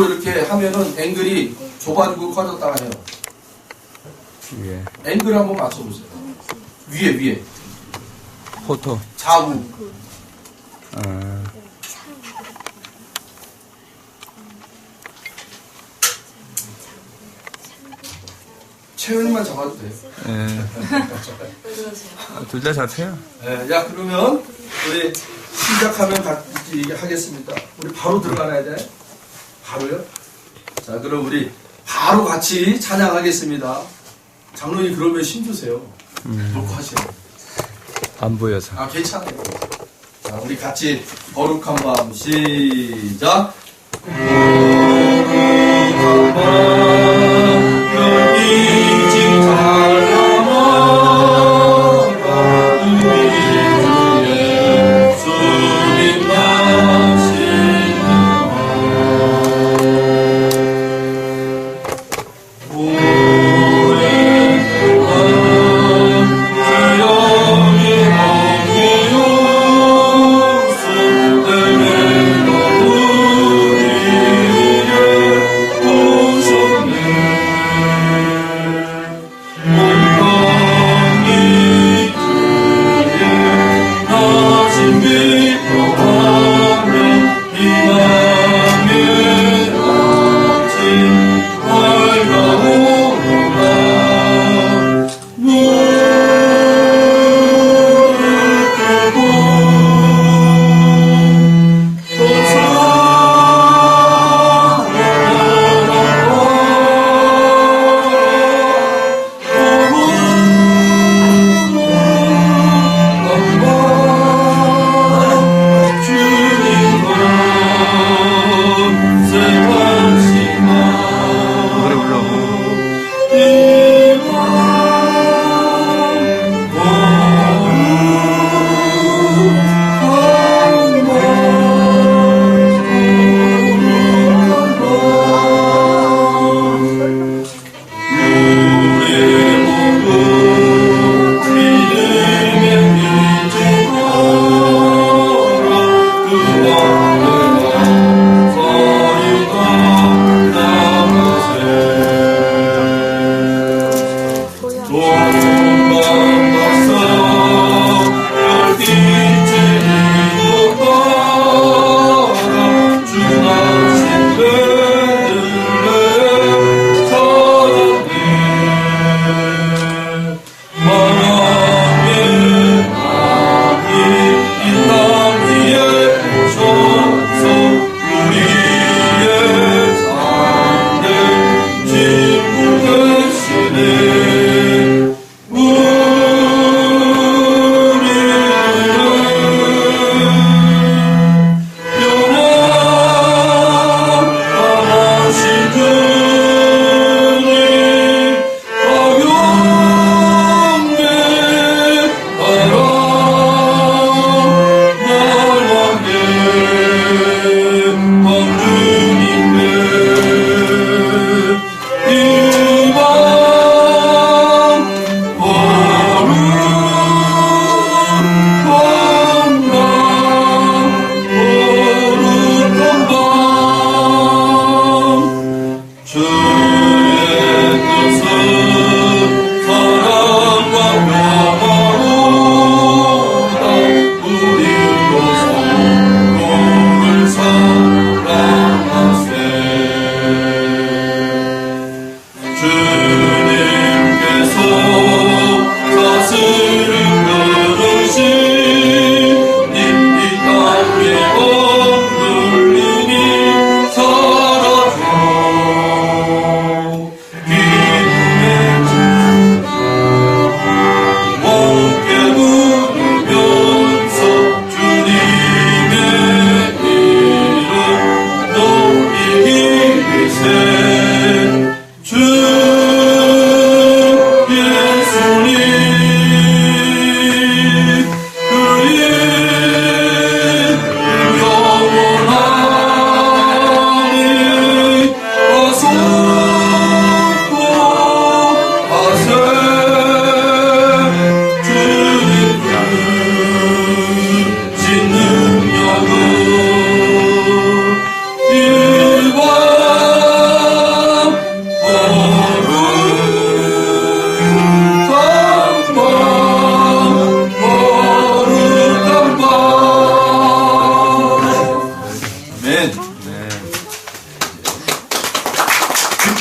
이렇게 하면은 앵글이 좁아지고 커졌다가 해요. 위에. 앵글 한번 맞춰보세요. 위에. 포토. 좌우. 아, 채연이만 잡아도 돼요. 예. 둘 다 잡혀요. 네, 야, 그러면 우리 시작하면 같이 하겠습니다. 우리 바로 들어가야 돼. 바로요? 자, 그럼 우리 바로 같이 찬양하겠습니다. 장로님 그러면 힘주세요. 녹화하시요. 안 보여서. 아, 괜찮아요. 자, 우리 같이 거룩한 마음 시작. 거룩한 마음 별빛이 찬양하라 주님 나시는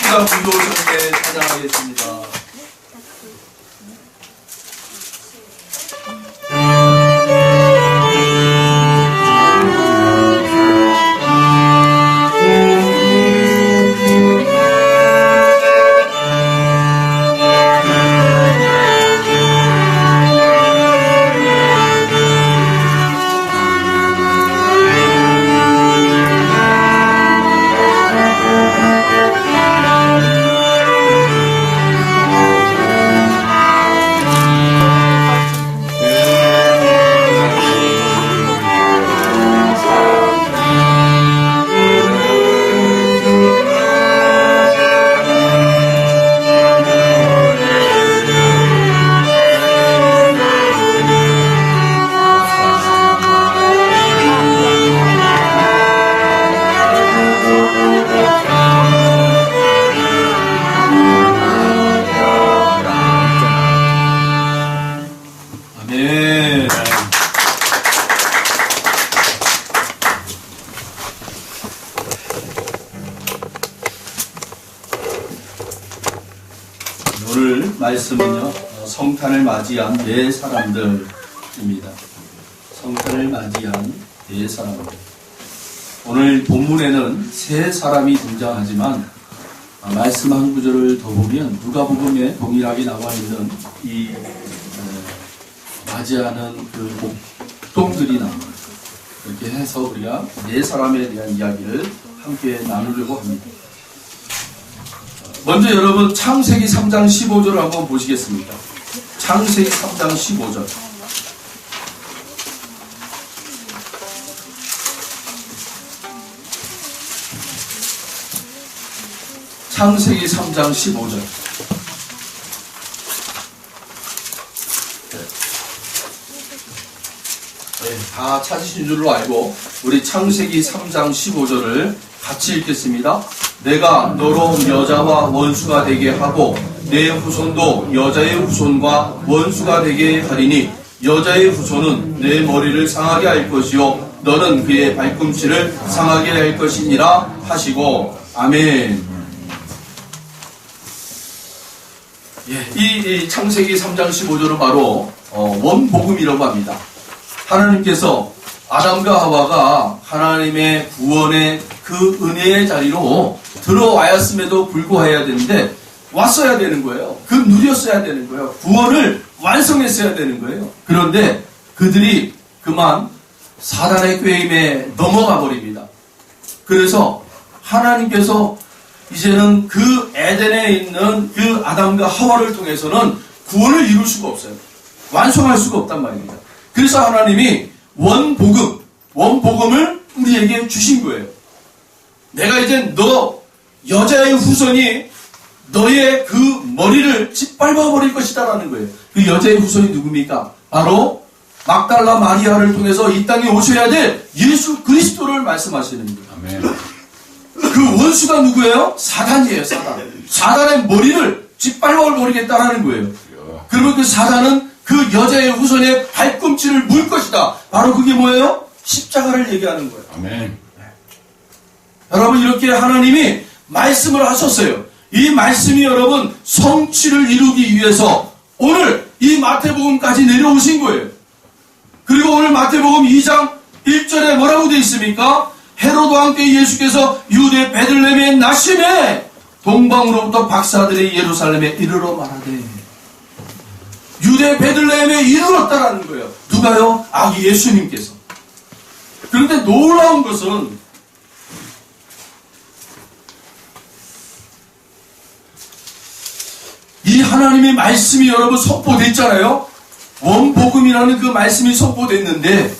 시간 불러오셨는데 찬양하겠습니다. 아멘. 오늘 말씀은요, 성탄을 맞이한 네 사람들입니다. 성탄을 맞이한 네 사람들. 오늘 본문에는 세 사람이 등장하지만 말씀 한 구절을 더 보면 누가복음에 동일하게 나와 있는 이 맞이하는 그 목동들이 나옵니다. 그렇게 해서 우리가 네 사람에 대한 이야기를 함께 나누려고 합니다. 먼저 여러분 창세기 3장 15절을 한번 보시겠습니다. 창세기 3장 15절. 창세기 3장 15절. 다 찾으신 줄로 알고 우리 창세기 3장 15절을 같이 읽겠습니다. 내가 너로 여자와 원수가 되게 하고 내 후손도 여자의 후손과 원수가 되게 하리니 여자의 후손은 내 머리를 상하게 할 것이요 너는 그의 발꿈치를 상하게 할 것이니라 하시고 아멘. 이 창세기 3장 15절은 바로 원복음이라고 합니다. 하나님께서 아담과 하와가 하나님의 구원의 그 은혜의 자리로 들어와였음에도 불구해야 되는데 왔어야 되는 거예요. 그 누렸어야 되는 거예요. 구원을 완성했어야 되는 거예요. 그런데 그들이 그만 사단의 꾀임에 넘어가 버립니다. 그래서 하나님께서 이제는 그 에덴에 있는 그 아담과 하와를 통해서는 구원을 이룰 수가 없어요. 완성할 수가 없단 말입니다. 그래서 하나님이 원복음을 우리에게 주신 거예요. 내가 이제 너 여자의 후손이 너의 그 머리를 짓밟아 버릴 것이다라는 거예요. 그 여자의 후손이 누굽니까? 바로 막달라 마리아를 통해서 이 땅에 오셔야 될 예수 그리스도를 말씀하시는 거예요. 아멘. 그 원수가 누구예요? 사단이에요. 사단의 머리를 짓밟아 버리겠다라는 거예요. 그러면 그 사단은 그 여자의 후손의 발꿈치를 물 것이다. 바로 그게 뭐예요? 십자가를 얘기하는 거예요. 아멘. 여러분 이렇게 하나님이 말씀을 하셨어요. 이 말씀이 여러분 성취를 이루기 위해서 오늘 이 마태복음까지 내려오신 거예요. 그리고 오늘 마태복음 2장 1절에 뭐라고 되어 있습니까? 헤로드 왕때 예수께서 유대 베들레헴에 나심에 동방으로부터 박사들이 예루살렘에 이르러 말하되 유대 베들레헴에 이르렀다라는 거예요. 누가요? 아기 예수님께서. 그런데 놀라운 것은 이 하나님의 말씀이 여러분 선포됐잖아요. 원복음이라는 그 말씀이 선포됐는데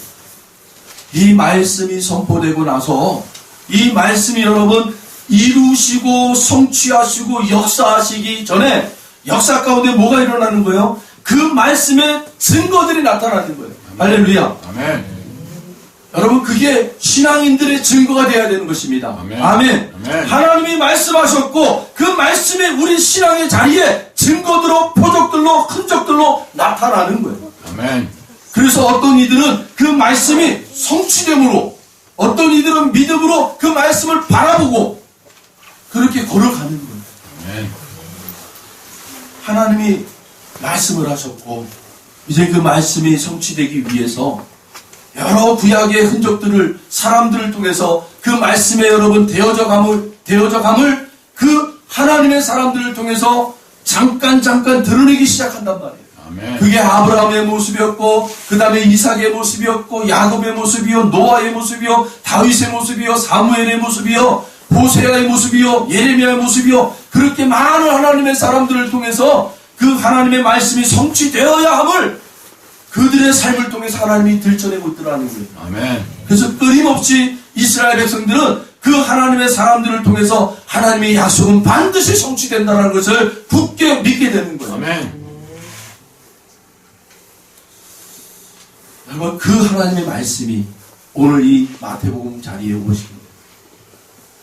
이 말씀이 선포되고 나서 이 말씀이 여러분 이루시고 성취하시고 역사하시기 전에 역사 가운데 뭐가 일어나는 거예요? 그 말씀의 증거들이 나타나는 거예요. 할렐루야. 아멘. 여러분 그게 신앙인들의 증거가 되어야 되는 것입니다. 아멘. 아멘. 아멘. 하나님이 말씀하셨고 그 말씀이 우리 신앙의 자리에 증거들로 표적들로 흔적들로 나타나는 거예요. 아멘. 그래서 어떤 이들은 그 말씀이 성취됨으로 어떤 이들은 믿음으로 그 말씀을 바라보고 그렇게 걸어가는 거예요. 하나님이 말씀을 하셨고 이제 그 말씀이 성취되기 위해서 여러 구약의 흔적들을 사람들을 통해서 그 말씀에 여러분 되어져감을 그 하나님의 사람들을 통해서 잠깐 드러내기 시작한단 말이에요. 아멘. 그게 아브라함의 모습이었고 그 다음에 이삭의 모습이었고 야곱의 모습이요 노아의 모습이요 다윗의 모습이요 사무엘의 모습이요 호세아의 모습이요 예레미야의 모습이요 그렇게 많은 하나님의 사람들을 통해서 그 하나님의 말씀이 성취되어야 함을 그들의 삶을 통해서 하나님이 들춰내고 있더라는 거예요. 아멘. 그래서 끊임없이 이스라엘 백성들은 그 하나님의 사람들을 통해서 하나님의 약속은 반드시 성취된다는 것을 굳게 믿게 되는 거예요. 아멘. 여러분 그 하나님의 말씀이 오늘 이 마태복음 자리에 오신 거예요.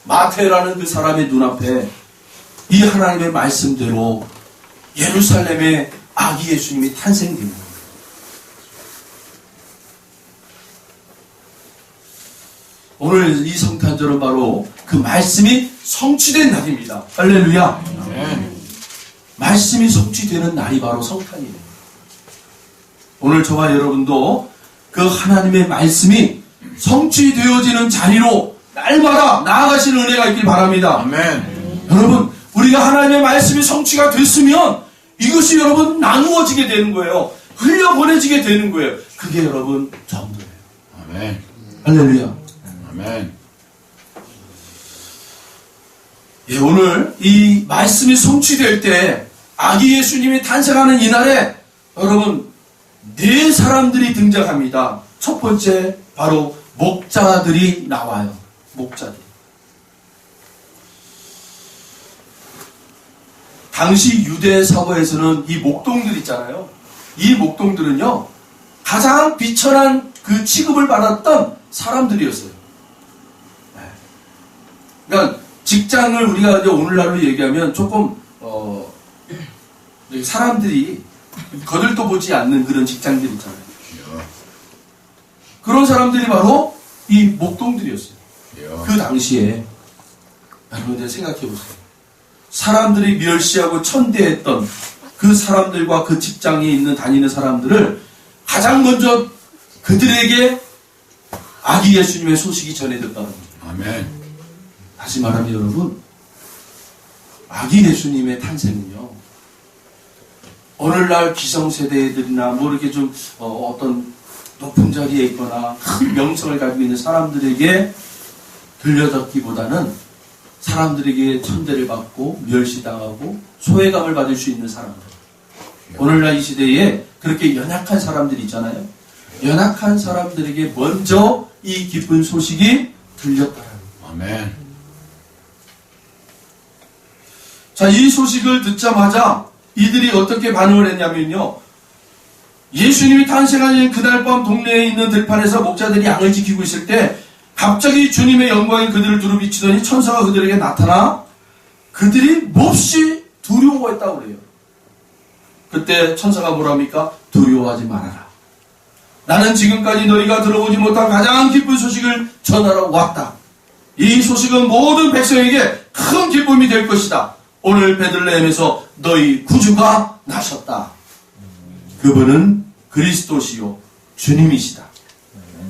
마태라는 그 사람의 눈앞에 이 하나님의 말씀대로 예루살렘의 아기 예수님이 탄생됩니다. 오늘 이 성탄절은 바로 그 말씀이 성취된 날입니다. 할렐루야. 아멘. 말씀이 성취되는 날이 바로 성탄이에요. 오늘 저와 여러분도 그 하나님의 말씀이 성취되어지는 자리로 날마다 나아가시는 은혜가 있길 바랍니다. 아멘. 여러분 우리가 하나님의 말씀이 성취가 됐으면 이것이 여러분 나누어지게 되는 거예요. 흘려보내지게 되는 거예요. 그게 여러분 전도예요. 아멘. 할렐루야. 아멘. 예, 오늘 이 말씀이 성취될 때 아기 예수님이 탄생하는 이날에 여러분 네 사람들이 등장합니다. 첫 번째 바로 목자들이 나와요. 목자들. 당시 유대 사회에서는 이 목동들 있잖아요. 이 목동들은요 가장 비천한 그 취급을 받았던 사람들이었어요. 그러니까 직장을 우리가 이제 오늘날로 얘기하면 조금 사람들이 거들떠보지 않는 그런 직장들 있잖아요. 그런 사람들이 바로 이 목동들이었어요. 그 당시에 여러분들 생각해 보세요. 사람들이 멸시하고 천대했던 그 사람들과 그 직장에 있는 다니는 사람들을 가장 먼저 그들에게 아기 예수님의 소식이 전해졌다는 거죠. 아멘. 다시 말하면 여러분 아기 예수님의 탄생은요 오늘날 기성세대들이나 뭐 이렇게 좀 어떤 높은 자리에 있거나 큰 명성을 가지고 있는 사람들에게 들려졌기보다는 사람들에게 천대를 받고 멸시당하고 소외감을 받을 수 있는 사람들. 오늘날 이 시대에 그렇게 연약한 사람들이 있잖아요. 연약한 사람들에게 먼저 이 기쁜 소식이 들렸다는 거예요. 아멘. 자, 이 소식을 듣자마자 이들이 어떻게 반응을 했냐면요. 예수님이 탄생하는 그날 밤 동네에 있는 들판에서 목자들이 양을 지키고 있을 때 갑자기 주님의 영광이 그들을 두루 비치더니 천사가 그들에게 나타나 그들이 몹시 두려워했다고 그래요. 그때 천사가 뭐랍니까? 두려워하지 말아라. 나는 지금까지 너희가 들어보지 못한 가장 기쁜 소식을 전하러 왔다. 이 소식은 모든 백성에게 큰 기쁨이 될 것이다. 오늘 베들레헴에서 너희 구주가 나셨다. 그분은 그리스도시요 주님이시다.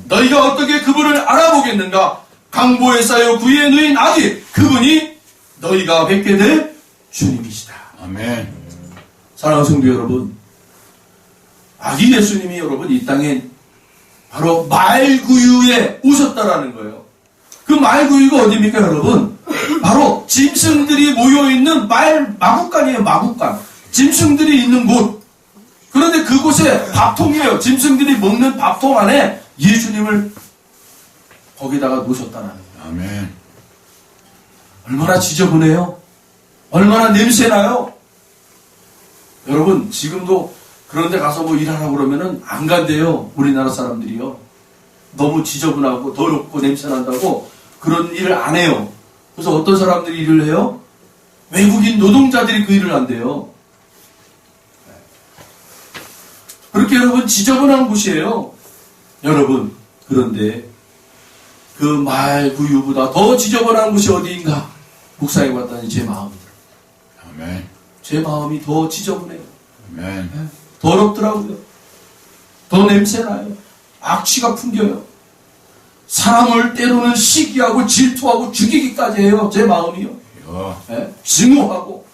너희가 어떻게 그분을 알아보겠는가? 강보에 쌓여 구유에 누인 아기 그분이 너희가 뵙게 될 주님이시다. 아멘. 사랑하는 성도 여러분, 아기 예수님이 여러분 이 땅에 바로 말구유에 오셨다라는 거예요. 그 말구유가 어디입니까 여러분? 바로 짐승들이 모여있는 마구간이에요. 마구간. 짐승들이 있는 곳. 그런데 그곳에 밥통이에요. 짐승들이 먹는 밥통 안에 예수님을 거기다가 놓으셨다는 거예요. 아멘. 얼마나 지저분해요? 얼마나 냄새나요? 여러분 지금도 그런 데 가서 뭐 일하라고 그러면은 안 간대요. 우리나라 사람들이요. 너무 지저분하고 더럽고 냄새난다고 그런 일을 안 해요. 그래서 어떤 사람들이 일을 해요? 외국인 노동자들이 그 일을 한대요. 그렇게 여러분 지저분한 곳이에요. 여러분 그런데 그 말구유보다 더 지저분한 곳이 어디인가 묵상해 봤더니 제 마음이다. 아멘. 제 마음이 더 지저분해요. 아멘. 더럽더라고요. 더 냄새나요. 악취가 풍겨요. 사람을 때로는 시기하고 질투하고 죽이기까지 해요. 제 마음이요. 주여. 증오하고.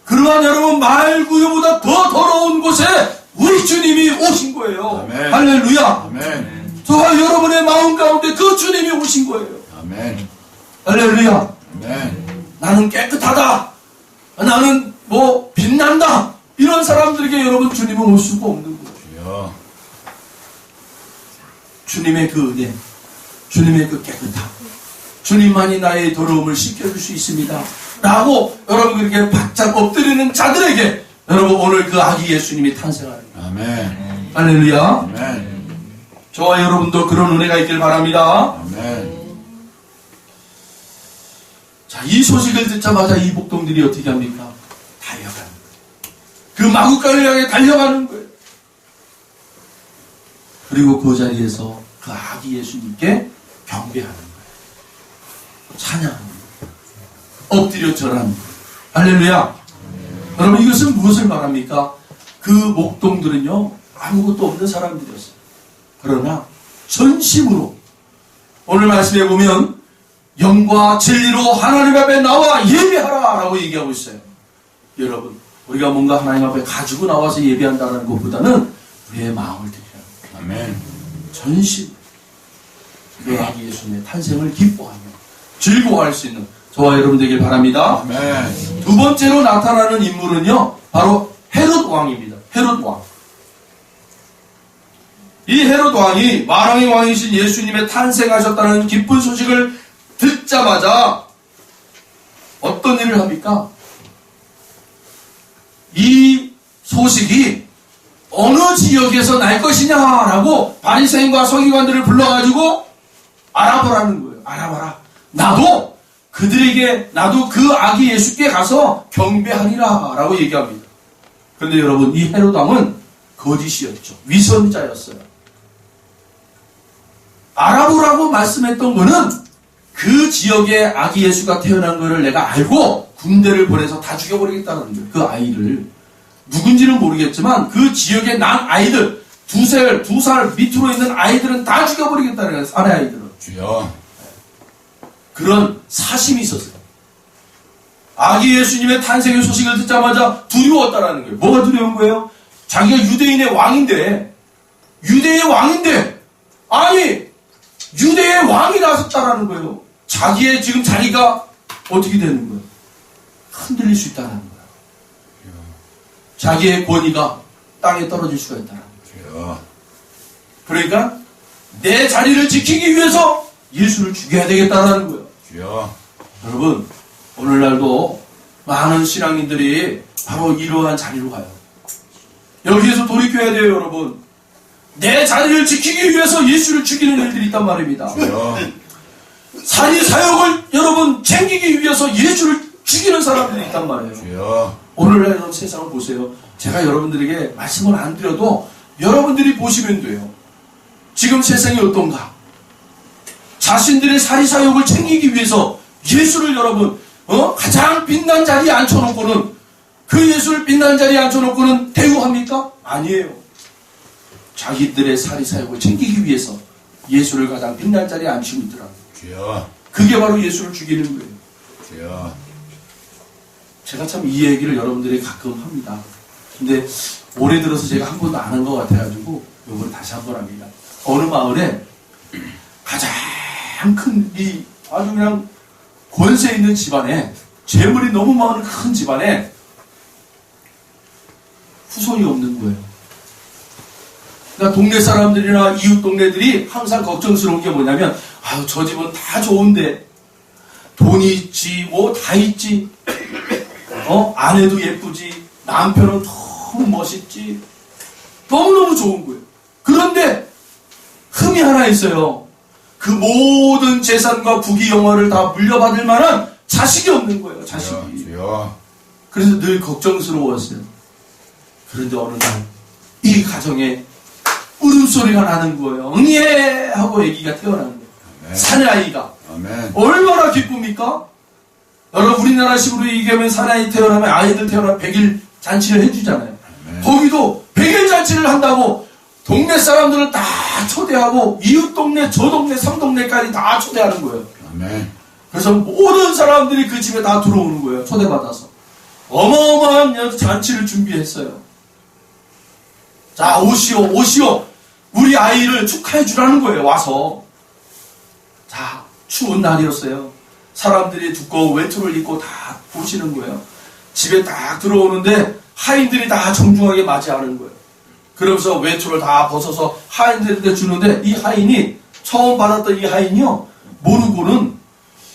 그러한 여러분 말구유보다 더 더러운 곳에 우리 주님이 오신 거예요. 아멘. 할렐루야. 아멘. 저와 여러분의 마음 가운데 그 주님이 오신 거예요. 아멘. 할렐루야. 아멘. 나는 깨끗하다. 나는 뭐 빛난다. 이런 사람들에게 여러분 주님은 올 수가 없는 거예요. 주여. 주님의 그 은혜, 주님의 그 깨끗함, 주님만이 나의 더러움을 씻겨줄 수 있습니다. 라고 여러분 그렇게 바짝 엎드리는 자들에게 여러분 오늘 그 아기 예수님이 탄생하는 거예요. 아멘. 할렐루야. 아멘. 저와 여러분도 그런 은혜가 있길 바랍니다. 아멘. 자, 이 소식을 듣자마자 이 목동들이 어떻게 합니까? 달려가는 거예요. 그 마구간을 향해 달려가는 거예요. 그리고 그 자리에서 그 아기 예수님께 경배하는 거예요. 찬양하는 거예요. 엎드려 절하는 거예요. 할렐루야. 여러분 이것은 무엇을 말합니까? 그 목동들은요 아무것도 없는 사람들이었어요. 그러나 전심으로 오늘 말씀해 보면 영과 진리로 하나님 앞에 나와 예배하라 라고 얘기하고 있어요. 여러분 우리가 뭔가 하나님 앞에 가지고 나와서 예배한다는 것보다는 우리의 마음을 드리라. 아멘. 전심 그 아기 예수님의 탄생을 기뻐하며 즐거워할 수 있는 저와 여러분 되길 바랍니다. 아멘. 두 번째로 나타나는 인물은요 바로 헤롯 왕입니다. 헤롯 왕. 이 헤롯 왕이 만왕의 왕이신 예수님의 탄생하셨다는 기쁜 소식을 듣자마자 어떤 일을 합니까? 이 소식이 어느 지역에서 날 것이냐라고 바리새인과 서기관들을 불러가지고 알아보라는 거예요. 알아봐라. 나도 그들에게 나도 그 아기 예수께 가서 경배하리라 라고 얘기합니다. 그런데 여러분 이 헤롯 왕은 거짓이었죠. 위선자였어요. 알아보라고 말씀했던 거는 그 지역에 아기 예수가 태어난 것을 내가 알고 군대를 보내서 다 죽여버리겠다는 거예요. 그 아이를. 누군지는 모르겠지만 그 지역에 난 아이들, 2살 밑으로 있는 아이들은 다 죽여버리겠다는 거예요. 사내 아이들은. 주여. 그런 사심이 있었어요. 아기 예수님의 탄생의 소식을 듣자마자 두려웠다라는 거예요. 뭐가 두려운 거예요? 자기가 유대인의 왕인데, 아니, 유대의 왕이 나섰다라는 거예요. 자기의 지금 자리가 어떻게 되는 거예요? 흔들릴 수 있다는 거예요. 자기의 권위가 땅에 떨어질 수가 있다는 거예요. 주여. 그러니까 내 자리를 지키기 위해서 예수를 죽여야 되겠다는 거예요. 주여. 여러분 오늘날도 많은 신앙인들이 바로 이러한 자리로 가요. 여기에서 돌이켜야 돼요. 여러분 내 자리를 지키기 위해서 예수를 죽이는 일들이 있단 말입니다. 주여. 사리 사역을 여러분 챙기기 위해서 예수를 죽이는 사람들이 있단 말이에요. 주여. 오늘날 여러분 세상을 보세요. 제가 여러분들에게 말씀을 안 드려도 여러분들이 보시면 돼요. 지금 세상이 어떤가? 자신들의 사리사욕을 챙기기 위해서 예수를 여러분 가장 빛난 자리에 앉혀놓고는 그 예수를 빛난 자리에 앉혀놓고는 대우합니까? 아니에요. 자기들의 사리사욕을 챙기기 위해서 예수를 가장 빛난 자리에 앉히고 있더라고요. 주여. 그게 바로 예수를 죽이는 거예요. 주여. 제가 참 이 얘기를 여러분들이 가끔 합니다. 근데 올해 들어서 제가 한 번도 안 한 것 같아가지고 이걸 다시 한 번 합니다. 어느 마을에 가장 큰 이 아주 그냥 권세 있는 집안에 재물이 너무 많은 큰 집안에 후손이 없는 거예요. 그러니까 동네 사람들이나 이웃 동네들이 항상 걱정스러운 게 뭐냐면 아유 저 집은 다 좋은데 돈이 있지 뭐 다 있지 아내도 예쁘지 남편은 너무 멋있지 너무너무 좋은 거예요. 그런데 흠이 하나 있어요. 그 모든 재산과 부귀 영화를 다 물려받을 만한 자식이 없는 거예요. 자식이. 주여. 그래서 늘 걱정스러웠어요. 그런데 어느 날 이 가정에 울음소리가 나는 거예요. 응예 하고 아기가 태어나는 거예요. 아멘. 사내 아이가. 아멘. 얼마나 기쁩니까? 여러분 우리나라식으로 얘기하면 사나이 태어나면 아이들 태어나면 100일 잔치를 해주잖아요. 거기도 100일 잔치를 한다고 동네 사람들을 다 초대하고 이웃 동네, 저 동네, 삼 동네까지 다 초대하는 거예요. 아멘. 그래서 모든 사람들이 그 집에 다 들어오는 거예요. 초대받아서. 어마어마한 잔치를 준비했어요. 자, 오시오, 오시오. 우리 아이를 축하해 주라는 거예요. 와서. 자, 추운 날이었어요. 사람들이 두꺼운 외투를 입고 다 보시는 거예요. 집에 딱 들어오는데 하인들이 다 정중하게 맞이하는 거예요. 그러면서 외투를 다 벗어서 하인들한테 주는데 이 하인이 처음 받았던 이 하인이요. 모르고는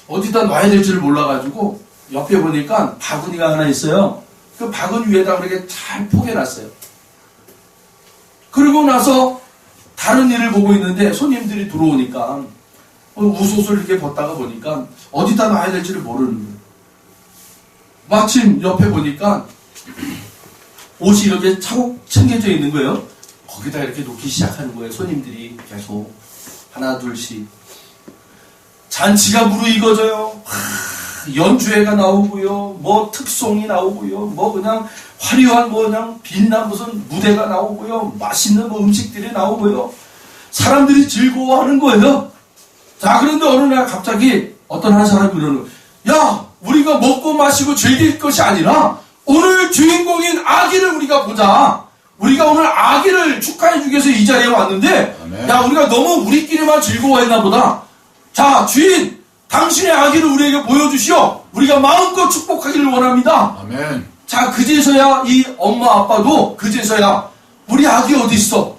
어디다 놔야 될지를 몰라가지고 옆에 보니까 바구니가 하나 있어요. 그 바구니 위에다 그렇게 잘 포개놨어요. 그리고 나서 다른 일을 보고 있는데 손님들이 들어오니까 웃옷을 이렇게 벗다가 보니까 어디다 놔야 될지를 모르는 거예요. 마침 옆에 보니까 옷이 이렇게 차곡 챙겨져 있는 거예요. 거기다 이렇게 놓기 시작하는 거예요. 손님들이 계속 하나 둘씩. 잔치가 무르익어져요. 연주회가 나오고요. 뭐 특송이 나오고요. 뭐 그냥 화려한 뭐 그냥 빛난 무슨 무대가 나오고요. 맛있는 뭐 음식들이 나오고요. 사람들이 즐거워하는 거예요. 자, 그런데 어느 날 갑자기 어떤 한 사람이 그러는 거예요. 야, 우리가 먹고 마시고 즐길 것이 아니라 오늘 주인공인 아기를 우리가 보자. 우리가 오늘 아기를 축하해 주기 위해서 이 자리에 왔는데 아멘. 야, 우리가 너무 우리끼리만 즐거워했나 보다. 자, 주인, 당신의 아기를 우리에게 보여주시오. 우리가 마음껏 축복하기를 원합니다. 아멘. 자, 그제서야 이 엄마 아빠도 그제서야 우리 아기 어디 있어?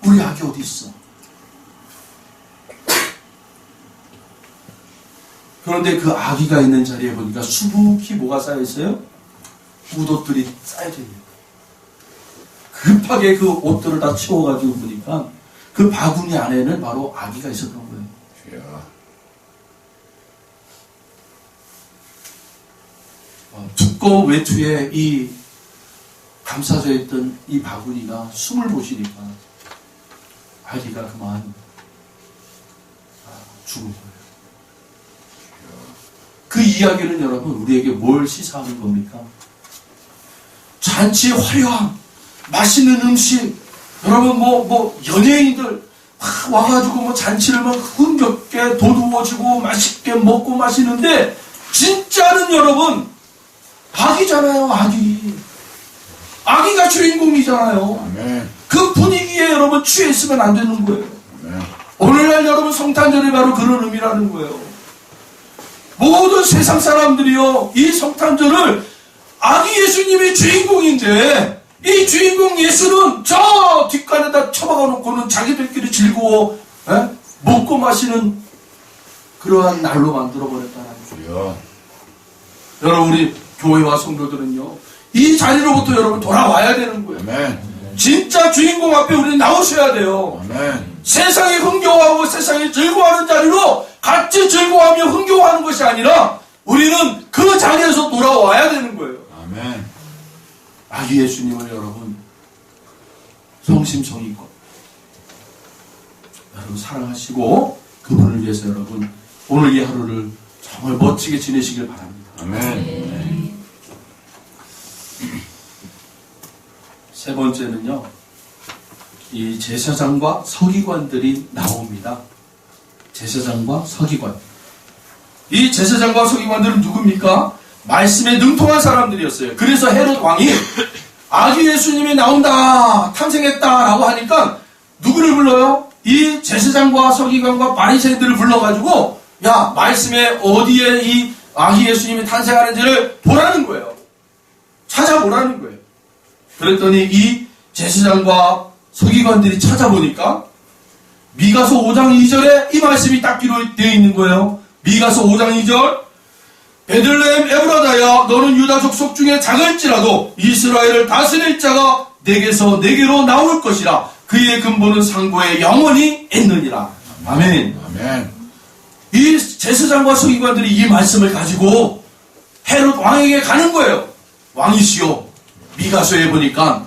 우리 아기 어디 있어? 그런데 그 아기가 있는 자리에 보니까 수북히 뭐가 쌓여 있어요? 옷들이 쌓여져 있는 거예요. 급하게 그 옷들을 다 치워가지고 보니까 그 바구니 안에는 바로 아기가 있었던 거예요. 주여. 두꺼운 외투에 이 감싸져 있던 이 바구니가 숨을 보시니까 아기가 그만 죽은 거예요. 그 이야기는 여러분 우리에게 뭘 시사하는 겁니까? 잔치 화려함, 맛있는 음식, 여러분 뭐 연예인들 와가지고 뭐 잔치를 막 흥겹게 도두어지고 맛있게 먹고 마시는데 진짜는 여러분 아기잖아요. 아기가 주인공이잖아요. 아멘. 그 분위기에 여러분 취했으면 안 되는 거예요. 아멘. 오늘날 여러분 성탄절이 바로 그런 의미라는 거예요. 모든 세상 사람들이요, 이 성탄절을 아기 예수님이 주인공인데 이 주인공 예수는 저 뒷간에다 처박아 놓고는 자기들끼리 즐거워 먹고 마시는 그러한 날로 만들어버렸다는 거예요. 주여. 여러분 우리 교회와 성도들은요, 이 자리로부터 여러분 돌아와야 되는 거예요. 아멘. 진짜 주인공 앞에 우리는 나오셔야 돼요. 아멘. 세상이 흥겨워하고 세상이 즐거워하는 자리로 같이 즐거워하며 흥겨워하는 것이 아니라 우리는 그 자리에서 돌아와야 되는 거예요. 아멘. 아기 예수님을 여러분 성심성의껏 여러분 사랑하시고 그분을 위해서 여러분 오늘 이 하루를 정말 멋지게 지내시길 바랍니다. 아멘. 세 번째는요, 이 제사장과 서기관들이 나옵니다. 제사장과 서기관. 이 제사장과 서기관들은 누굽니까? 말씀에 능통한 사람들이었어요. 그래서 헤롯 왕이 아기 예수님이 나온다, 탄생했다라고 하니까 누구를 불러요? 이 제사장과 서기관과 바리새인들을 불러가지고 야, 말씀에 어디에 이 아기 예수님이 탄생하는지를 보라는 거예요. 찾아보라는 거예요. 그랬더니 이 제사장과 서기관들이 찾아보니까 미가서 5장 2절에 이 말씀이 딱 기록되어 있는 거예요. 미가서 5장 2절, 베들레헴 에브라다야, 너는 유다 족속 중에 작을지라도 이스라엘을 다스릴 자가 내게서 내게로 나올 것이라. 그의 근본은 상고에 영원히 있느니라. 아멘. 아멘. 이 제사장과 서기관들이 이 말씀을 가지고 헤롯 왕에게 가는 거예요. 왕이시여, 미가서에 보니까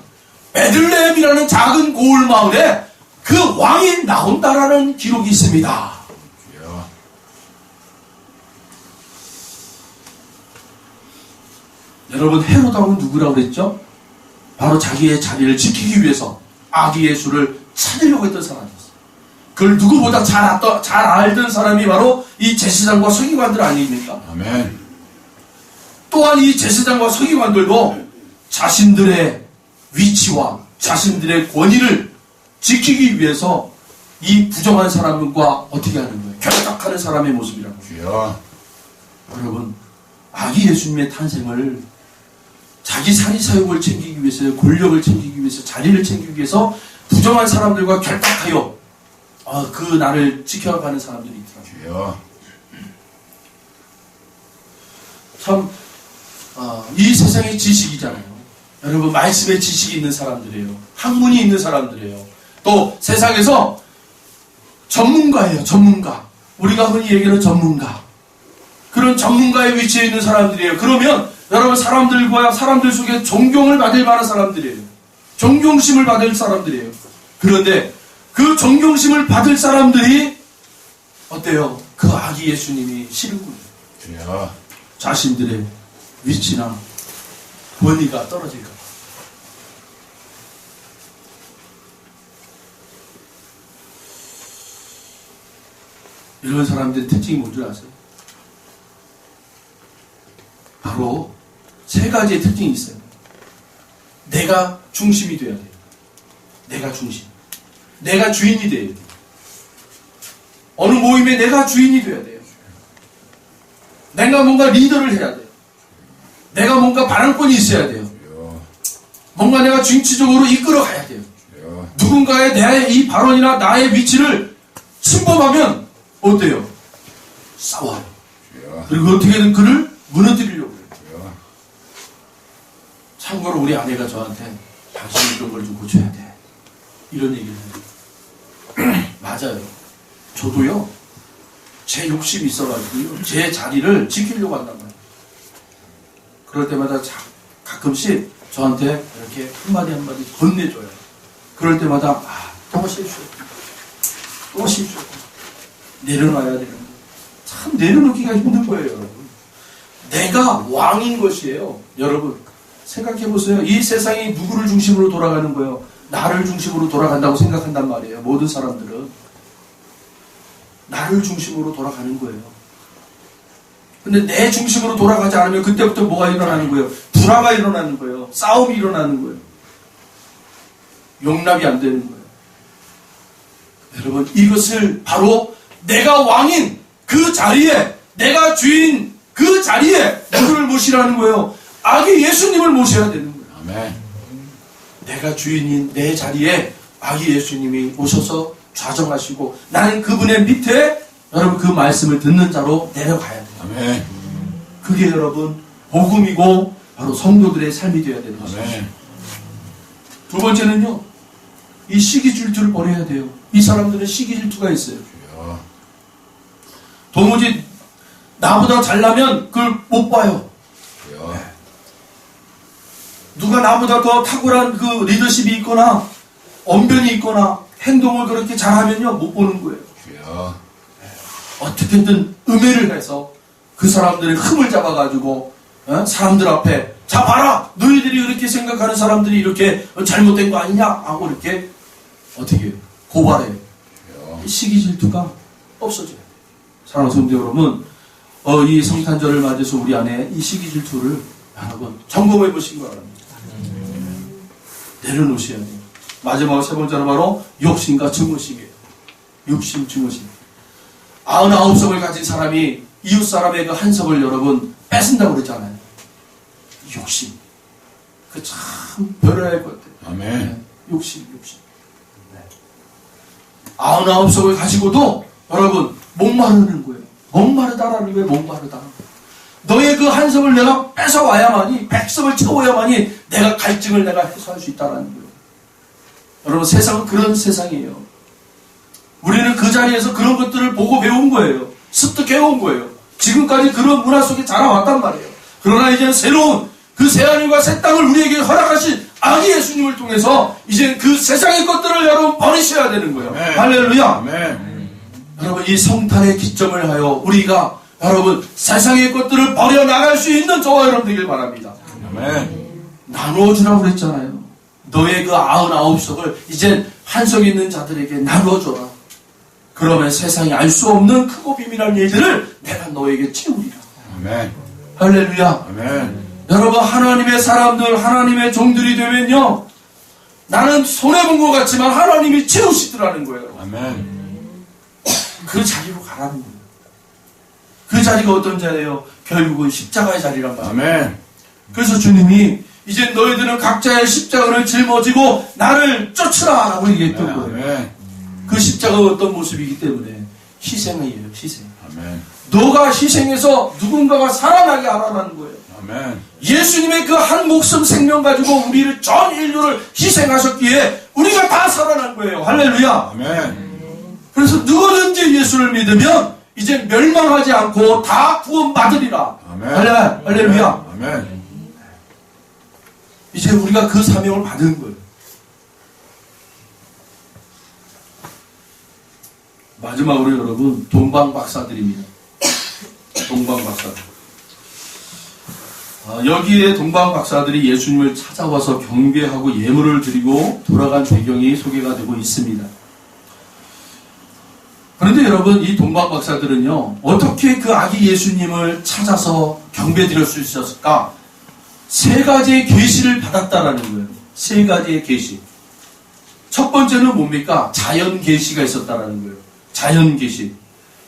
베들레헴이라는 작은 고을 마을에 그 왕이 나온다라는 기록이 있습니다. 주여. 여러분 헤롯왕은 누구라고 그랬죠? 바로 자기의 자리를 지키기 위해서 아기 예수를 찾으려고 했던 사람이었어요. 그걸 누구보다 잘 알던 사람이 바로 이 제사장과 서기관들 아닙니까? 아멘. 또한 이 제사장과 서기관들도 자신들의 위치와 자신들의 권위를 지키기 위해서 이 부정한 사람과 어떻게 하는 거예요? 결탁하는 사람의 모습이라고. 주여. 여러분, 아기 예수님의 탄생을 자기 사리사욕을 챙기기 위해서, 권력을 챙기기 위해서, 자리를 챙기기 위해서 부정한 사람들과 결탁하여 그 날을 지켜가는 사람들이 있더라고요. 주여. 참, 이 세상의 지식이잖아요. 여러분, 말씀에 지식이 있는 사람들이에요. 학문이 있는 사람들이에요. 또 세상에서 전문가예요. 전문가. 우리가 흔히 얘기하는 전문가. 그런 전문가의 위치에 있는 사람들이에요. 그러면 여러분, 사람들 속에 존경을 받을 만한 사람들이에요. 존경심을 받을 사람들이에요. 그런데 그 존경심을 받을 사람들이 어때요? 그 아기 예수님이 싫은군요. 주여. 자신들의 위치나 권위가 떨어질까 봐. 이런 사람들의 특징이 뭔지 아세요? 바로 세 가지의 특징이 있어요. 내가 중심이 돼야 돼요. 내가 중심. 내가 주인이 돼야 돼요. 어느 모임에 내가 주인이 돼야 돼요. 내가 뭔가 리더를 해야 돼요. 내가 뭔가 발언권이 있어야 돼요. 주여. 뭔가 내가 중치적으로 이끌어 가야 돼요. 주여. 누군가의 나의 이 발언이나 나의 위치를 침범하면 어때요? 싸워요. 주여. 그리고 어떻게든 그를 무너뜨리려고 해요. 주여. 참고로 우리 아내가 저한테 당신이 이런 걸 좀 고쳐야 돼. 이런 얘기를 해요. 맞아요. 저도요. 제 욕심이 있어가지고요. 제 자리를 지키려고 한단 말이에요. 그럴 때마다 가끔씩 저한테 이렇게 한마디 건네줘요. 그럴 때마다 또 실수. 또 실수. 내려놔야 되는데 참 내려놓기가 힘든 거예요. 여러분. 내가 왕인 것이에요. 여러분 생각해보세요. 이 세상이 누구를 중심으로 돌아가는 거예요? 나를 중심으로 돌아간다고 생각한단 말이에요. 모든 사람들은 나를 중심으로 돌아가는 거예요. 근데 내 중심으로 돌아가지 않으면 그때부터 뭐가 일어나는 거예요? 불화가 일어나는 거예요. 싸움이 일어나는 거예요. 용납이 안 되는 거예요. 여러분 이것을 바로 내가 왕인 그 자리에, 내가 주인 그 자리에 누구를 모시라는 거예요? 아기 예수님을 모셔야 되는 거예요. 아멘. 내가 주인인 내 자리에 아기 예수님이 오셔서 좌정하시고 나는 그분의 밑에 여러분 그 말씀을 듣는 자로 내려가야 돼요. 아멘. 그게 여러분 복음이고 바로 성도들의 삶이 되어야 되는 것이죠. 아멘. 두 번째는요. 이 시기 질투를 버려야 돼요. 이 사람들은 시기 질투가 있어요. 주여. 도무지 나보다 잘나면 그걸 못 봐요. 주여. 누가 나보다 더 탁월한 그 리더십이 있거나 언변이 있거나 행동을 그렇게 잘하면요 못 보는 거예요. 주여. 어떻게든 음해를 해서 그 사람들의 흠을 잡아가지고 사람들 앞에 자 봐라 너희들이 그렇게 생각하는 사람들이 이렇게 잘못된 거 아니냐 하고 이렇게 어떻게 해요? 고발해요. 주여. 시기 질투가 없어져요. 사랑하는 성도 여러분, 이 성탄절을 맞아서 우리 안에 이 시기 질투를 여러분 점검해 보시기 바랍니다. 내려놓으셔야 돼요. 마지막 세 번째는 바로 욕심과 증오심이에요. 욕심, 증오심. 99석을 가진 사람이 이웃 사람의 그 한 석을 여러분 뺏은다고 그랬잖아요. 욕심. 그 참 버려야 할 것 같아요. 아멘. 욕심. 99석을 가지고도 여러분 목마르는 거예요. 목마르다라는 거예요. 목마르다. 너의 그 한 석을 내가 뺏어와야만이 100석을 채워야만이 내가 갈증을 내가 해소할 수 있다는 거예요. 여러분 세상은 그런 세상이에요. 우리는 그 자리에서 그런 것들을 보고 배운 거예요. 습득해온 거예요. 지금까지 그런 문화 속에 자라왔단 말이에요. 그러나 이제는 새로운 그 새하늘과 새 땅을 우리에게 허락하신 아기 예수님을 통해서 이제는 그 세상의 것들을 여러분 버리셔야 되는 거예요. 아멘. 할렐루야. 아멘. 여러분 이 성탄의 기점을 하여 우리가 여러분 세상의 것들을 버려나갈 수 있는 저와 여러분 되길 바랍니다. 아멘. 나누어 주라고 그랬잖아요. 너의 그 99석을 이제 한 석 있는 자들에게 나누어 줘라. 그러면 세상이 알 수 없는 크고 비밀한 일들을 내가 너에게 채우리라. 아멘. 할렐루야. 아멘. 여러분, 하나님의 사람들, 하나님의 종들이 되면요, 나는 손해본 것 같지만 하나님이 채우시더라는 거예요. 아멘. 그 자리로 가라는 거예요. 그 자리가 어떤 자리예요? 결국은 십자가의 자리란 말이에요. 아멘. 그래서 주님이 이제 너희들은 각자의 십자가를 짊어지고 나를 쫓으라 라고 얘기했던 거예요. 아멘. 그 십자가가 어떤 모습이기 때문에 희생이에요. 희생. 아멘. 너가 희생해서 누군가가 살아나게 하라는 거예요. 아멘. 예수님의 그 한 목숨 생명 가지고 우리를 전 인류를 희생하셨기에 우리가 다 살아난 거예요. 할렐루야. 아멘. 그래서 누구든지 예수를 믿으면 이제 멸망하지 않고 다 구원받으리라. 아멘. 할렐루야. 아멘. 이제 우리가 그 사명을 받은 거예요. 마지막으로 여러분, 동방박사들입니다. 동방박사들. 여기에 동방박사들이 예수님을 찾아와서 경배하고 예물을 드리고 돌아간 배경이 소개가 되고 있습니다. 그런데 여러분, 이 동방박사들은요, 어떻게 그 아기 예수님을 찾아서 경배드릴 수 있었을까? 세 가지의 계시를 받았다라는 거예요. 세 가지의 계시. 첫 번째는 뭡니까? 자연 계시가 있었다라는 거예요. 자연 계시.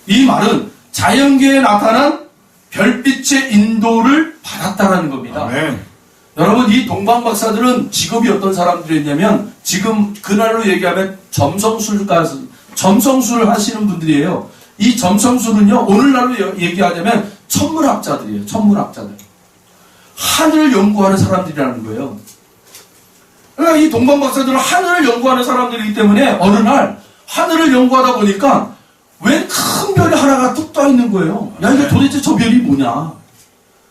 이 말은 자연계에 나타난 별빛의 인도를 받았다라는 겁니다. 아멘. 여러분, 이 동방박사들은 직업이 어떤 사람들이었냐면, 지금 그날로 얘기하면 점성술을 하시는 분들이에요. 이 점성술은요, 오늘날로 얘기하자면 천문학자들이에요. 천문학자들. 하늘을 연구하는 사람들이라는 거예요. 그러니까 이 동방박사들은 하늘을 연구하는 사람들이기 때문에 어느 날 하늘을 연구하다 보니까 웬 큰 별이 하나가 뚝 떠 있는 거예요. 야, 이게 도대체 저 별이 뭐냐?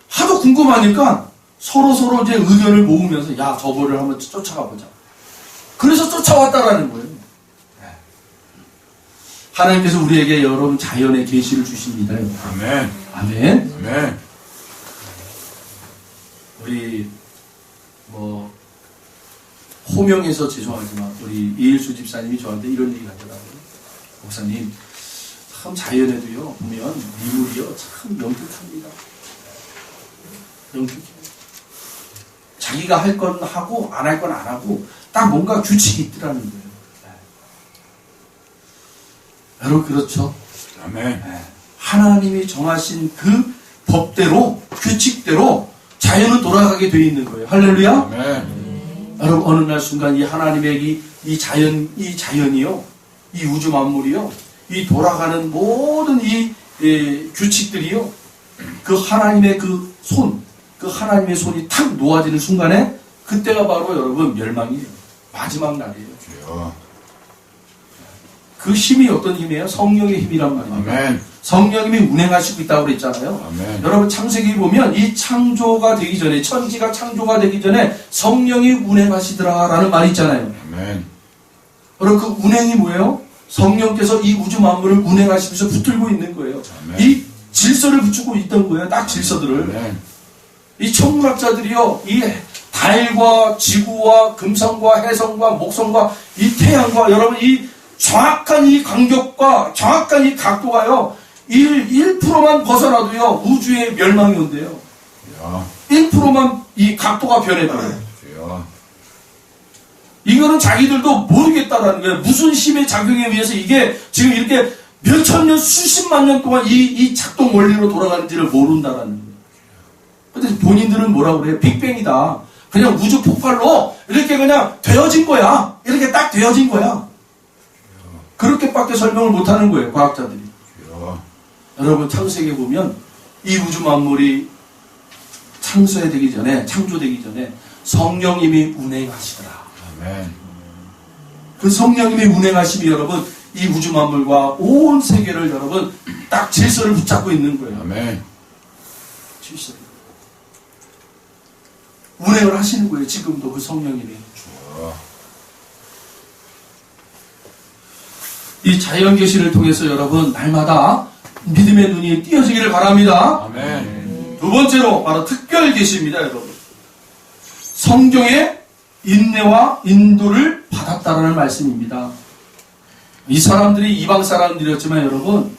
하도 궁금하니까 서로 이제 의견을 모으면서 야, 저 별을 한번 쫓아가 보자. 그래서 쫓아왔다라는 거예요. 하나님께서 우리에게 여러분 자연의 계시를 주십니다. 아멘. 아멘. 아멘. 우리 호명해서 죄송하지만 우리 이일수 집사님이 저한테 이런 얘기 하더라고요. 목사님, 참 자연에도요 보면 미물이요 참 영특합니다. 영특해요. 자기가 할 건 하고 안 할 건 안 하고 딱 뭔가 규칙이 있더라는 거예요. 여러분, 그렇죠? 아멘. 하나님이 정하신 그 법대로, 규칙대로 자연은 돌아가게 되어 있는 거예요. 할렐루야? 아멘. 여러분, 어느 날 순간 이 하나님의 이 자연이요, 이 우주 만물이요, 이 돌아가는 모든 이 규칙들이요, 그 하나님의 그 하나님의 손이 탁 놓아지는 순간에 그때가 바로 여러분 멸망이에요. 마지막 날이에요. 주여. 그 힘이 어떤 힘이에요? 성령의 힘이란 말입니다. 아멘. 성령님이 운행하시고 있다고 그랬잖아요. 아멘. 여러분, 창세기 보면 이 창조가 되기 전에, 천지가 창조가 되기 전에 성령이 운행하시더라라는 말이 있잖아요. 아멘. 여러분, 그 운행이 뭐예요? 성령께서 이 우주 만물을 운행하시면서 붙들고 있는 거예요. 아멘. 이 질서를 붙이고 있던 거예요. 딱 질서들을. 아멘. 이 천문학자들이요, 이 달과 지구와 금성과 해성과 목성과 이 태양과 여러분 이 정확한 이 간격과 정확한 이 각도가요, 1%만 벗어나도요, 우주의 멸망이 온대요. 주여. 1%만 이 각도가 변해버려요. 주여. 이거는 자기들도 모르겠다라는 거예요. 무슨 힘의 작용에 의해서 이게 지금 이렇게 몇천 년, 수십만 년 동안 이 작동 원리로 돌아가는지를 모른다라는 거예요. 근데 본인들은 뭐라고 그래요? 빅뱅이다. 그냥 우주 폭발로 이렇게 그냥 되어진 거야. 이렇게 딱 되어진 거야. 그렇게밖에 설명을 못하는 거예요, 과학자들이. 주여. 여러분, 창세기에 보면 이 우주 만물이 창조되기 전에 성령님이 운행하시더라. 아멘. 그 성령님이 운행하심이 여러분 이 우주 만물과 온 세계를 여러분 딱 질서를 붙잡고 있는 거예요. 아멘. 질서. 운행을 하시는 거예요. 지금도 그 성령님이. 주여. 이 자연 계시를 통해서 여러분 날마다 믿음의 눈이 띄어지기를 바랍니다. 아멘. 두 번째로 바로 특별 계시입니다, 여러분. 성경의 인내와 인도를 받았다라는 말씀입니다. 이 사람들이 이방 사람들이었지만 여러분,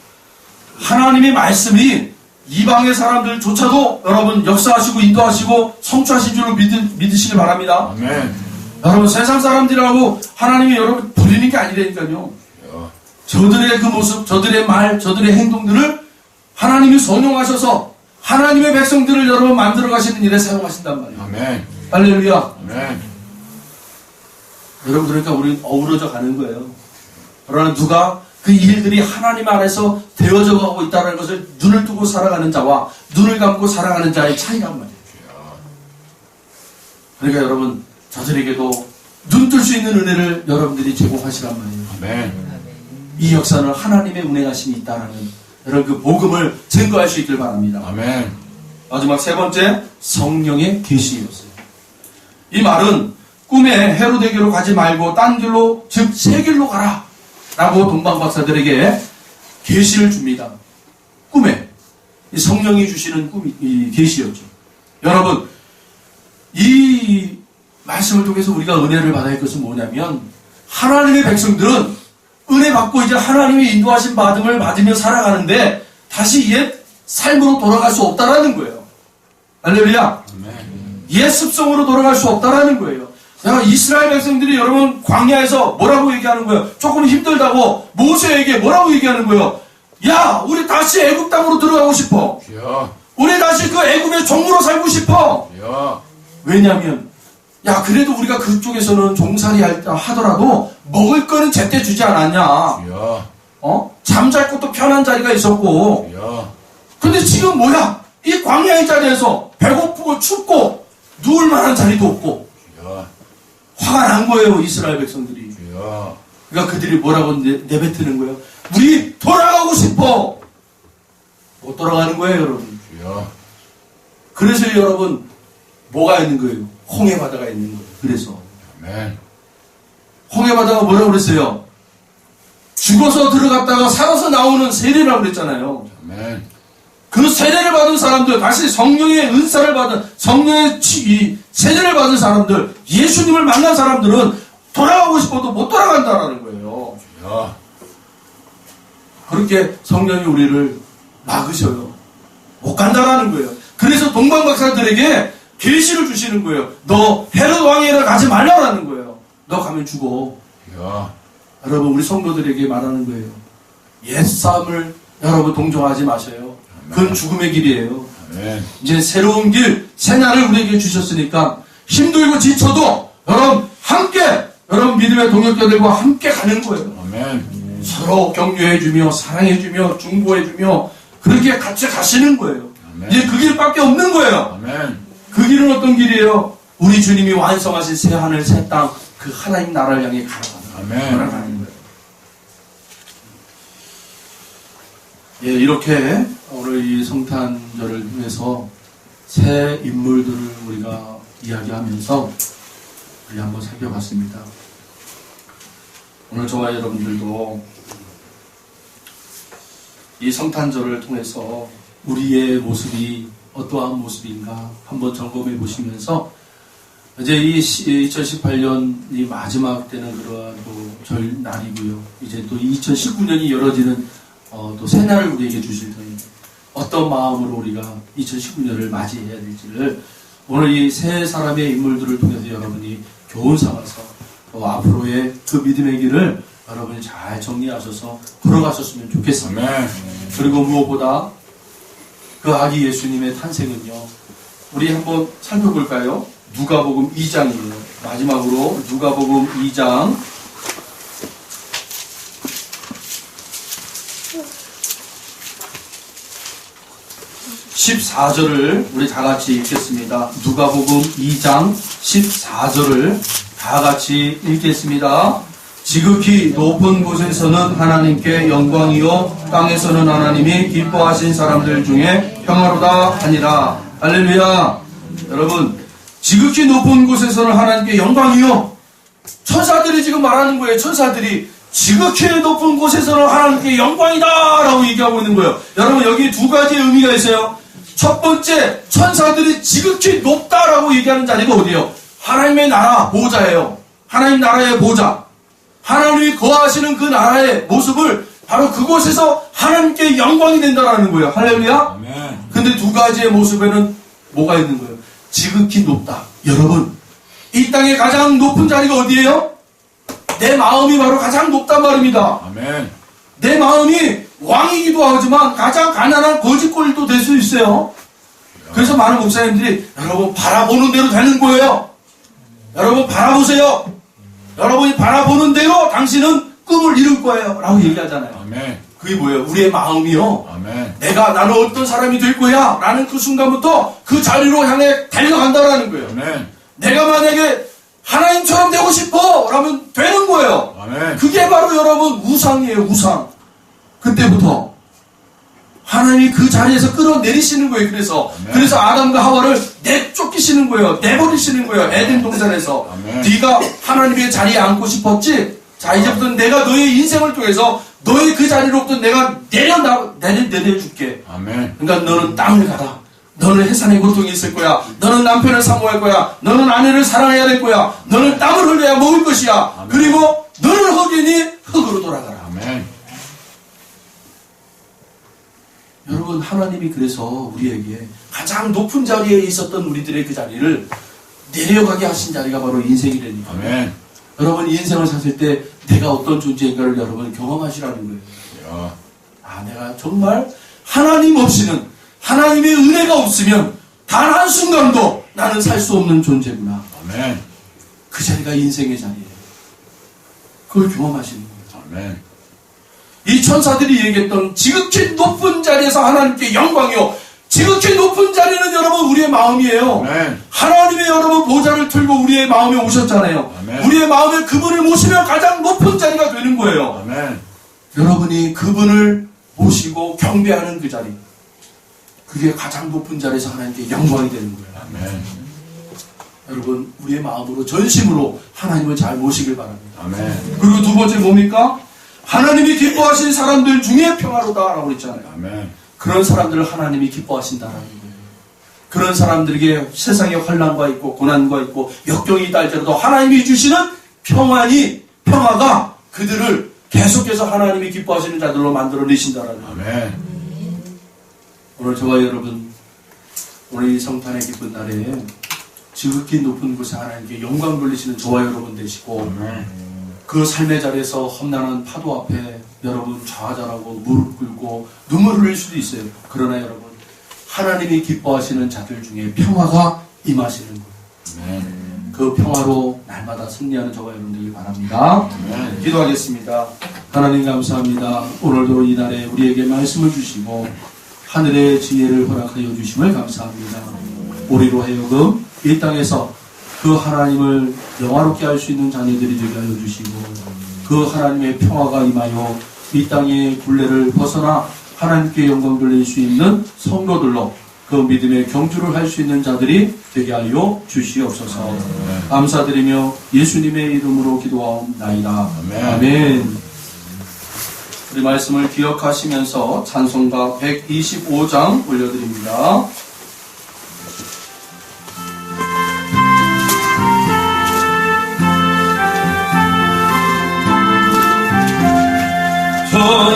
하나님의 말씀이 이방의 사람들조차도 여러분 역사하시고 인도하시고 성취하신 줄로 믿으시길 바랍니다. 아멘. 여러분, 세상 사람들이라고 하나님이 여러분 부리는 게 아니라니까요. 저들의 그 모습, 저들의 말, 저들의 행동들을 하나님이 선용하셔서 하나님의 백성들을 여러분 만들어 가시는 일에 사용하신단 말이에요. 아멘. 할렐루야. 아멘. 여러분, 그러니까 우리는 어우러져 가는 거예요. 그러나 누가 그 일들이 하나님 안에서 되어져 가고 있다는 것을 눈을 뜨고 살아가는 자와 눈을 감고 살아가는 자의 차이란 말이에요. 그러니까 여러분, 저들에게도 눈 뜰 수 있는 은혜를 여러분들이 제공하시란 말이에요. 아멘. 이 역사는 하나님의 운행하심이 있다라는 여러분 그 복음을 증거할 수 있길 바랍니다. 아멘. 마지막 세 번째, 성령의 계시였어요. 이 말은 꿈에 헤로데게로 가지 말고 딴 길로, 즉 새 길로 가라 라고 동방박사들에게 계시를 줍니다. 꿈에 이 성령이 주시는 이 계시였죠. 여러분, 이 말씀을 통해서 우리가 은혜를 받아야 할 것은 뭐냐면, 하나님의 백성들은 은혜 받고 이제 하나님의 인도하신 받음을 받으며 살아가는데 다시 옛 삶으로 돌아갈 수 없다라는 거예요. 할렐루야. 옛 습성으로 돌아갈 수 없다라는 거예요. 야, 이스라엘 백성들이 여러분 광야에서 뭐라고 얘기하는 거예요? 조금 힘들다고 모세에게 뭐라고 얘기하는 거예요? 야, 우리 다시 애굽 땅으로 들어가고 싶어. 우리 다시 그 애굽의 종으로 살고 싶어. 왜냐하면 야, 그래도 우리가 그쪽에서는 종살이 하더라도 먹을 거는 제때 주지 않았냐? 잠잘 곳도 편한 자리가 있었고. 근데 지금 뭐야? 이 광야의 자리에서 배고프고 춥고 누울 만한 자리도 없고. 화가 난 거예요, 이스라엘 백성들이. 그러니까 그들이 뭐라고 내뱉는 거예요? 우리 돌아가고 싶어. 못 돌아가는 거예요, 여러분. 그래서 여러분 뭐가 있는 거예요? 홍해 바다가 있는 거예요. 그래서 홍해 바다가 뭐라고 그랬어요? 죽어서 들어갔다가 살아서 나오는 세례라고 그랬잖아요. 그 세례를 받은 사람들, 다시 성령의 은사를 받은, 성령의 세례를 받은 사람들, 예수님을 만난 사람들은 돌아가고 싶어도 못 돌아간다라는 거예요. 그렇게 성령이 우리를 막으셔요. 못 간다라는 거예요. 그래서 동방박사들에게 계시를 주시는 거예요. 너 헤롯 왕에게 가지 말라라는 거예요. 너 가면 죽어. 여러분, 우리 성도들에게 말하는 거예요. 옛삶을 여러분 동정하지 마세요. 그건 죽음의 길이에요. 이제 새로운 길, 새날을 우리에게 주셨으니까 힘들고 지쳐도 여러분 함께, 여러분 믿음의 동역자들과 함께 가는 거예요. 서로 격려해주며 사랑해주며 중보해주며 그렇게 같이 가시는 거예요. 이제 그 길밖에 없는 거예요. 그 길은 어떤 길이에요? 우리 주님이 완성하신 새 하늘 새 땅, 그 하나님 나라를 향해 걸어가는 거예요. 예, 이렇게 오늘 이 성탄절을 통해서 새 인물들을 우리가 이야기하면서 우리 한번 살펴봤습니다. 오늘 저와 여러분들도 이 성탄절을 통해서 우리의 모습이 어떠한 모습인가 한번 점검해 보시면서 이제 이 2018년 이 마지막 때는 그러한 절 날이고요. 이제 또 2019년이 열어지는 또 새날을 우리에게 주실 터니 어떤 마음으로 우리가 2019년을 맞이해야 될지를 오늘 이 세 사람의 인물들을 통해서 여러분이 교훈 삼아서 또 앞으로의 그 믿음의 길을 여러분이 잘 정리하셔서 걸어가셨으면 좋겠습니다. 그리고 무엇보다 그 아기 예수님의 탄생은요, 우리 한번 살펴볼까요? 누가복음 2장이에요. 마지막으로 누가복음 2장 14절을 우리 다 같이 읽겠습니다. 누가복음 2장 14절을 다 같이 읽겠습니다. 지극히 높은 곳에서는 하나님께 영광이요 땅에서는 하나님이 기뻐하신 사람들 중에 평화로다 하니라. 할렐루야. 여러분, 지극히 높은 곳에서는 하나님께 영광이요. 천사들이 지금 말하는 거예요. 천사들이 지극히 높은 곳에서는 하나님께 영광이다 라고 얘기하고 있는 거예요. 여러분, 여기 두 가지의 의미가 있어요. 첫 번째, 천사들이 지극히 높다라고 얘기하는 자리가 어디예요? 하나님의 나라 보좌예요. 하나님 나라의 보좌. 하나님이 거하시는 그 나라의 모습을 바로 그곳에서 하나님께 영광이 된다라는 거예요. 할렐루야. 아멘. 근데 두 가지의 모습에는 뭐가 있는 거예요? 지극히 높다. 여러분, 이 땅의 가장 높은 자리가 어디예요? 내 마음이 바로 가장 높단 말입니다. 아멘. 내 마음이 왕이기도 하지만 가장 가난한 거짓골도 될 수 있어요. 그래서 많은 목사님들이 여러분 바라보는 대로 되는 거예요. 여러분 바라보세요. 여러분이 바라보는 대로 당신은 꿈을 이룰 거예요. 라고 얘기하잖아요. 아멘. 그게 뭐예요? 우리의 마음이요. 아멘. 나는 어떤 사람이 될 거야. 라는 그 순간부터 그 자리로 향해 달려간다라는 거예요. 아멘. 내가 만약에 하나님처럼 되고 싶어. 라면 되는 거예요. 아멘. 그게 바로 여러분 우상이에요. 우상. 그때부터 하나님이 그 자리에서 끌어내리시는 거예요. 그래서 아담과 하와를 내쫓기시는 거예요. 내버리시는 거예요. 에덴 동산에서. 아멘. 네가 하나님의 자리에 앉고 싶었지? 자, 이제부터 내가 너의 인생을 통해서 너의 그 자리로부터 내가 내려줄게. 아멘. 그러니까 너는 땅을 가라. 너는 해산의 고통이 있을 거야. 너는 남편을 사모할 거야. 너는 아내를 사랑해야 될 거야. 너는 땀을 흘려야 먹을 것이야. 아멘. 그리고 너는 흙이니 흙으로 돌아가라. 아멘. 여러분, 하나님이 그래서 우리에게 가장 높은 자리에 있었던 우리들의 그 자리를 내려가게 하신 자리가 바로 인생이라니까. 아멘. 여러분, 인생을 사실 때 내가 어떤 존재인가를 여러분 경험하시라는 거예요. 야. 내가 정말 하나님 없이는, 하나님의 은혜가 없으면 단 한순간도 나는 살 수 없는 존재구나. 아멘. 그 자리가 인생의 자리예요. 그걸 경험하시는 거예요. 아멘. 이 천사들이 얘기했던 지극히 높은 자리에서 하나님께 영광이요. 지극히 높은 자리는 여러분 우리의 마음이에요. 아멘. 하나님의 여러분 보좌를 틀고 우리의 마음에 오셨잖아요. 아멘. 우리의 마음에 그분을 모시면 가장 높은 자리가 되는 거예요. 아멘. 여러분이 그분을 모시고 경배하는 그 자리, 그게 가장 높은 자리에서 하나님께 영광이 되는 거예요. 아멘. 여러분, 우리의 마음으로 전심으로 하나님을 잘 모시길 바랍니다. 아멘. 그리고 두 번째 뭡니까? 하나님이 기뻐하신 사람들 중에 평화로다라고 그랬잖아요. 아멘. 그런 사람들을 하나님이 기뻐하신다라는 거예요. 그런 사람들에게 세상에 환난과 있고 고난과 있고 역경이 있다 할지라도 하나님이 주시는 평화가 그들을 계속해서 하나님이 기뻐하시는 자들로 만들어내신다라는 거예요. 아멘. 오늘 저와 여러분, 오늘 이 성탄의 기쁜 날에 지극히 높은 곳에 하나님께 영광 돌리시는 저와 여러분 되시고, 아멘. 그 삶의 자리에서 험난한 파도 앞에 여러분 좌절하고 무릎 꿇고 눈물 흘릴 수도 있어요. 그러나 여러분, 하나님이 기뻐하시는 자들 중에 평화가 임하시는 거예요. 아멘. 그 평화로 날마다 승리하는 저와 여러분 되길 바랍니다. 아멘. 기도하겠습니다. 하나님 감사합니다. 오늘도 이 날에 우리에게 말씀을 주시고 하늘의 지혜를 허락하여 주심을 감사합니다. 우리로 하여금 이 땅에서 그 하나님을 영화롭게 할 수 있는 자녀들이 되게 하여 주시고, 그 하나님의 평화가 임하여 이 땅의 굴레를 벗어나 하나님께 영광 돌릴 수 있는 성도들로 그 믿음의 경주를 할 수 있는 자들이 되게 하여 주시옵소서. 감사드리며 예수님의 이름으로 기도하옵나이다. 아멘. 아멘. 우리 말씀을 기억하시면서 찬송가 125장 올려드립니다.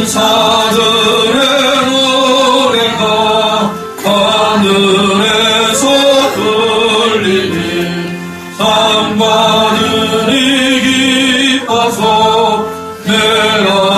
천사들의 노래가 하늘에서 들리니 상받으니 기뻐서 내가